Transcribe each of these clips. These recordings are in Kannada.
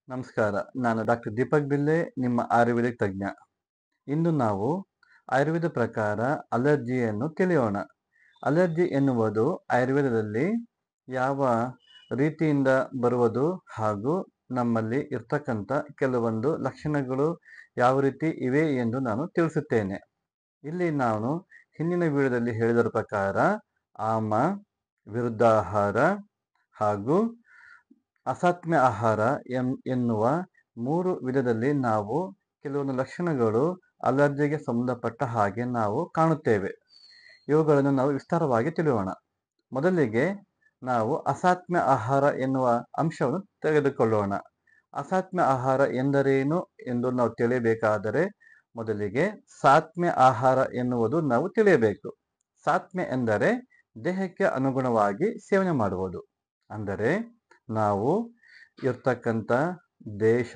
ನಮಸ್ಕಾರ. ನಾನು ಡಾಕ್ಟರ್ ದೀಪಕ್ ಬಿಲ್ಲೆ, ನಿಮ್ಮ ಆಯುರ್ವೇದಿಕ್ ತಜ್ಞ. ಇಂದು ನಾವು ಆಯುರ್ವೇದ ಪ್ರಕಾರ ಅಲರ್ಜಿಯನ್ನು ತಿಳಿಯೋಣ. ಅಲರ್ಜಿ ಎನ್ನುವುದು ಆಯುರ್ವೇದದಲ್ಲಿ ಯಾವ ರೀತಿಯಿಂದ ಬರುವುದು ಹಾಗೂ ನಮ್ಮಲ್ಲಿ ಇರ್ತಕ್ಕಂಥ ಕೆಲವೊಂದು ಲಕ್ಷಣಗಳು ಯಾವ ರೀತಿ ಇವೆ ಎಂದು ನಾನು ತಿಳಿಸುತ್ತೇನೆ. ಇಲ್ಲಿ ನಾನು ಹಿಂದಿನ ವಿಡಿಯೋದಲ್ಲಿ ಹೇಳಿದರ ಪ್ರಕಾರ ಆಮ, ವಿರುದ್ಧಾಹಾರ ಹಾಗೂ ಅಸಾತ್ಮ್ಯ ಆಹಾರ ಎನ್ನುವ 3 ವಿಧದಲ್ಲಿ ನಾವು ಕೆಲವೊಂದು ಲಕ್ಷಣಗಳು ಅಲರ್ಜಿಗೆ ಸಂಬಂಧಪಟ್ಟ ಹಾಗೆ ನಾವು ಕಾಣುತ್ತೇವೆ. ಇವುಗಳನ್ನು ನಾವು ವಿಸ್ತಾರವಾಗಿ ತಿಳಿಯೋಣ. ಮೊದಲಿಗೆ ನಾವು ಅಸಾತ್ಮ್ಯ ಆಹಾರ ಎನ್ನುವ ಅಂಶವನ್ನು ತೆಗೆದುಕೊಳ್ಳೋಣ. ಅಸಾತ್ಮ್ಯ ಆಹಾರ ಎಂದರೇನು ಎಂದು ನಾವು ತಿಳಿಯಬೇಕಾದರೆ ಮೊದಲಿಗೆ ಸಾತ್ಮ್ಯ ಆಹಾರ ಎನ್ನುವುದು ನಾವು ತಿಳಿಯಬೇಕು. ಸಾತ್ಮ್ಯ ಎಂದರೆ ದೇಹಕ್ಕೆ ಅನುಗುಣವಾಗಿ ಸೇವನೆ ಮಾಡುವುದು. ಅಂದರೆ ನಾವು ಇರ್ತಕ್ಕಂಥ ದೇಶ,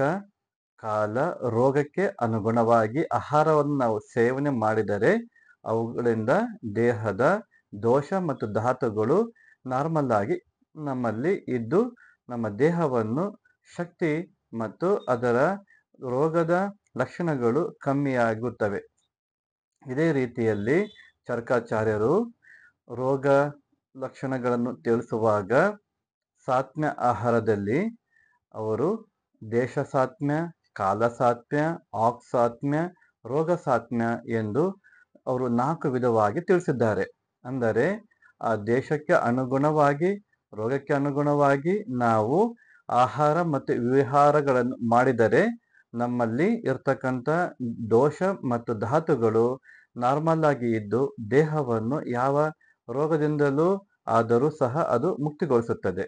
ಕಾಲ, ರೋಗಕ್ಕೆ ಅನುಗುಣವಾಗಿ ಆಹಾರವನ್ನು ನಾವು ಸೇವನೆ ಮಾಡಿದರೆ ಅವುಗಳಿಂದ ದೇಹದ ದೋಷ ಮತ್ತು ಧಾತುಗಳು ನಾರ್ಮಲ್ ಆಗಿ ನಮ್ಮಲ್ಲಿ ಇದ್ದು ನಮ್ಮ ದೇಹವನ್ನು ಶಕ್ತಿ ಮತ್ತು ಅದರ ರೋಗದ ಲಕ್ಷಣಗಳು ಕಮ್ಮಿಯಾಗುತ್ತವೆ. ಇದೇ ರೀತಿಯಲ್ಲಿ ಚರಕಾಚಾರ್ಯರು ರೋಗ ಲಕ್ಷಣಗಳನ್ನು ತಿಳಿಸುವಾಗ ಸಾತ್ಮ್ಯ ಆಹಾರದಲ್ಲಿ ಅವರು ದೇಶ ಸಾತ್ಮ್ಯ, ಕಾಲ ಸಾತ್ಮ್ಯ, ಸಾತ್ಮ್ಯ, ರೋಗ ಸಾತ್ಮ್ಯ ಎಂದು ಅವರು 4 ವಿಧವಾಗಿ ತಿಳಿಸಿದ್ದಾರೆ. ಅಂದರೆ ಆ ದೇಶಕ್ಕೆ ಅನುಗುಣವಾಗಿ, ರೋಗಕ್ಕೆ ಅನುಗುಣವಾಗಿ ನಾವು ಆಹಾರ ಮತ್ತು ವಿಹಾರಗಳನ್ನು ಮಾಡಿದರೆ ನಮ್ಮಲ್ಲಿ ಇರ್ತಕ್ಕಂಥ ದೋಷ ಮತ್ತು ಧಾತುಗಳು ನಾರ್ಮಲ್ ಆಗಿ ಇದ್ದು ದೇಹವನ್ನು ಯಾವ ರೋಗದಿಂದಲೂ ಆದರೂ ಸಹ ಅದು ಮುಕ್ತಿಗೊಳಿಸುತ್ತದೆ.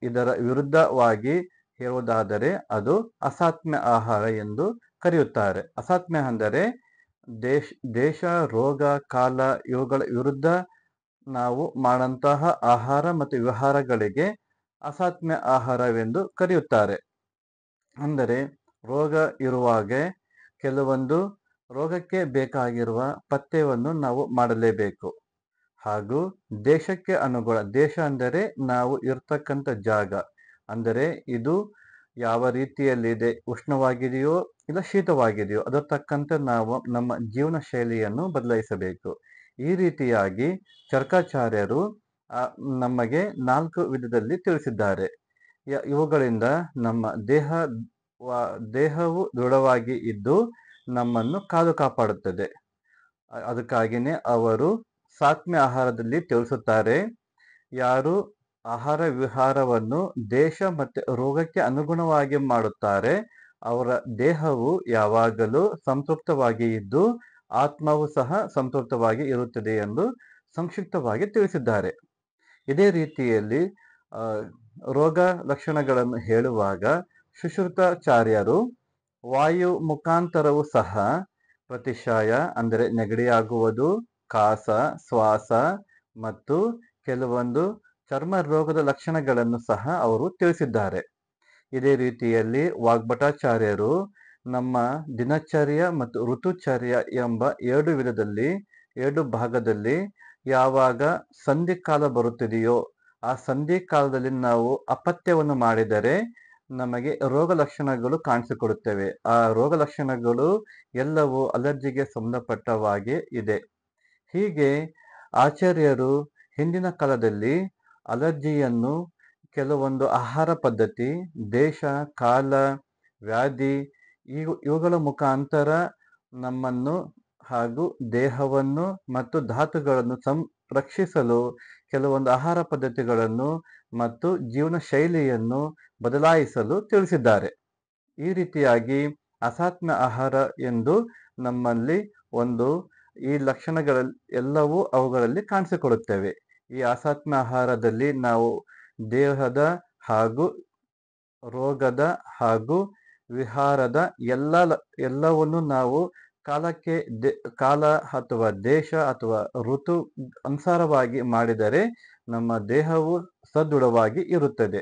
ಇದರ ವಿರುದ್ಧವಾಗಿ ಹೇಳುವುದಾದರೆ ಅದು ಅಸಾತ್ಮ್ಯ ಆಹಾರ ಎಂದು ಕರೆಯುತ್ತಾರೆ. ಅಸಾತ್ಮ್ಯ ಅಂದರೆ ದೇಶ, ರೋಗ, ಕಾಲ ಇವುಗಳ ವಿರುದ್ಧ ನಾವು ಮಾಡಂತಹ ಆಹಾರ ಮತ್ತು ವಿಹಾರಗಳಿಗೆ ಅಸಾತ್ಮ್ಯ ಆಹಾರವೆಂದು ಕರೆಯುತ್ತಾರೆ. ಅಂದರೆ ರೋಗ ಇರುವಾಗ ಕೆಲವೊಂದು ರೋಗಕ್ಕೆ ಬೇಕಾಗಿರುವ ಪಥ್ಯವನ್ನು ನಾವು ಮಾಡಲೇಬೇಕು. ಹಾಗೂ ದೇಶಕ್ಕೆ ಅನುಗುಣ, ದೇಶ ಅಂದರೆ ನಾವು ಇರ್ತಕ್ಕಂಥ ಜಾಗ, ಅಂದರೆ ಇದು ಯಾವ ರೀತಿಯಲ್ಲಿದೆ, ಉಷ್ಣವಾಗಿದೆಯೋ ಇಲ್ಲ ಶೀತವಾಗಿದೆಯೋ ಅದರ ತಕ್ಕಂತೆ ನಾವು ನಮ್ಮ ಜೀವನ ಶೈಲಿಯನ್ನು ಬದಲಾಯಿಸಬೇಕು. ಈ ರೀತಿಯಾಗಿ ಚರಕಾಚಾರ್ಯರು ನಮಗೆ 4 ವಿಧದಲ್ಲಿ ತಿಳಿಸಿದ್ದಾರೆ. ಇವುಗಳಿಂದ ನಮ್ಮ ದೇಹವು ದೃಢವಾಗಿ ಇದ್ದು ನಮ್ಮನ್ನು ಕಾಪಾಡುತ್ತದೆ. ಅದಕ್ಕಾಗಿಯೇ ಅವರು ಸಾತ್ಮ್ಯ ಆಹಾರದಲ್ಲಿ ತಿಳಿಸುತ್ತಾರೆ, ಯಾರು ಆಹಾರ ವಿಹಾರವನ್ನು ದೇಶ ಮತ್ತು ರೋಗಕ್ಕೆ ಅನುಗುಣವಾಗಿ ಮಾಡುತ್ತಾರೆ ಅವರ ದೇಹವು ಯಾವಾಗಲೂ ಸಂತೃಪ್ತವಾಗಿ ಇದ್ದು ಆತ್ಮವು ಸಹ ಸಂತೃಪ್ತವಾಗಿ ಇರುತ್ತದೆ ಎಂದು ಸಂಕ್ಷಿಪ್ತವಾಗಿ ತಿಳಿಸಿದ್ದಾರೆ. ಇದೇ ರೀತಿಯಲ್ಲಿ ರೋಗ ಲಕ್ಷಣಗಳನ್ನು ಹೇಳುವಾಗ ಸುಶ್ರುತಾಚಾರ್ಯರು ವಾಯು ಮುಖಾಂತರವೂ ಸಹ ಪ್ರತಿಶಾಯ ಅಂದರೆ ನೆಗಡಿಯಾಗುವುದು, ಕಾಸ, ಶ್ವಾಸ ಮತ್ತು ಕೆಲವೊಂದು ಚರ್ಮ ರೋಗದ ಲಕ್ಷಣಗಳನ್ನು ಸಹ ಅವರು ತಿಳಿಸಿದ್ದಾರೆ. ಇದೇ ರೀತಿಯಲ್ಲಿ ವಾಗ್ಭಟಾಚಾರ್ಯರು ನಮ್ಮ ದಿನಚರ್ಯ ಮತ್ತು ಋತುಚರ್ಯ ಎಂಬ 2 ವಿಧದಲ್ಲಿ 2 ಭಾಗದಲ್ಲಿ ಯಾವಾಗ ಸಂಧಿಕಾಲ ಬರುತ್ತಿದೆಯೋ ಆ ಸಂಧಿಕಾಲದಲ್ಲಿ ನಾವು ಅಪಥ್ಯವನ್ನು ಮಾಡಿದರೆ ನಮಗೆ ರೋಗ ಲಕ್ಷಣಗಳು ಕಾಣಿಸಿಕೊಡುತ್ತವೆ. ಆ ರೋಗ ಲಕ್ಷಣಗಳು ಎಲ್ಲವೂ ಅಲರ್ಜಿಗೆ ಸಂಬಂಧಪಟ್ಟವಾಗೆ ಇದೆ. ಹೀಗೆ ಆಚಾರ್ಯರು ಹಿಂದಿನ ಕಾಲದಲ್ಲಿ ಅಲರ್ಜಿಯನ್ನು ಕೆಲವೊಂದು ಆಹಾರ ಪದ್ಧತಿ, ದೇಶ, ಕಾಲ, ವ್ಯಾಧಿ ಇವುಗಳ ಮುಖಾಂತರ ನಮ್ಮನ್ನು ಹಾಗೂ ದೇಹವನ್ನು ಮತ್ತು ಧಾತುಗಳನ್ನು ರಕ್ಷಿಸಲು ಕೆಲವೊಂದು ಆಹಾರ ಪದ್ಧತಿಗಳನ್ನು ಮತ್ತು ಜೀವನ ಶೈಲಿಯನ್ನು ಬದಲಾಯಿಸಲು ತಿಳಿಸಿದ್ದಾರೆ. ಈ ರೀತಿಯಾಗಿ ಅಸಾತ್ಮ್ಯ ಆಹಾರ ಎಂದು ನಮ್ಮಲ್ಲಿ ಈ ಲಕ್ಷಣಗಳೆಲ್ಲವೂ ಅವುಗಳಲ್ಲಿ ಕಾಣಿಸಿಕೊಳ್ಳುತ್ತವೆ. ಈ ಅಸಾತ್ಮ್ಯ ಆಹಾರದಲ್ಲಿ ನಾವು ದೇಹದ ಹಾಗೂ ರೋಗದ ಹಾಗೂ ವಿಹಾರದ ಎಲ್ಲವನ್ನು ನಾವು ಕಾಲ ಅಥವಾ ದೇಶ ಅಥವಾ ಋತು ಅನುಸಾರವಾಗಿ ಮಾಡಿದರೆ ನಮ್ಮ ದೇಹವು ಸದೃಢವಾಗಿ ಇರುತ್ತದೆ.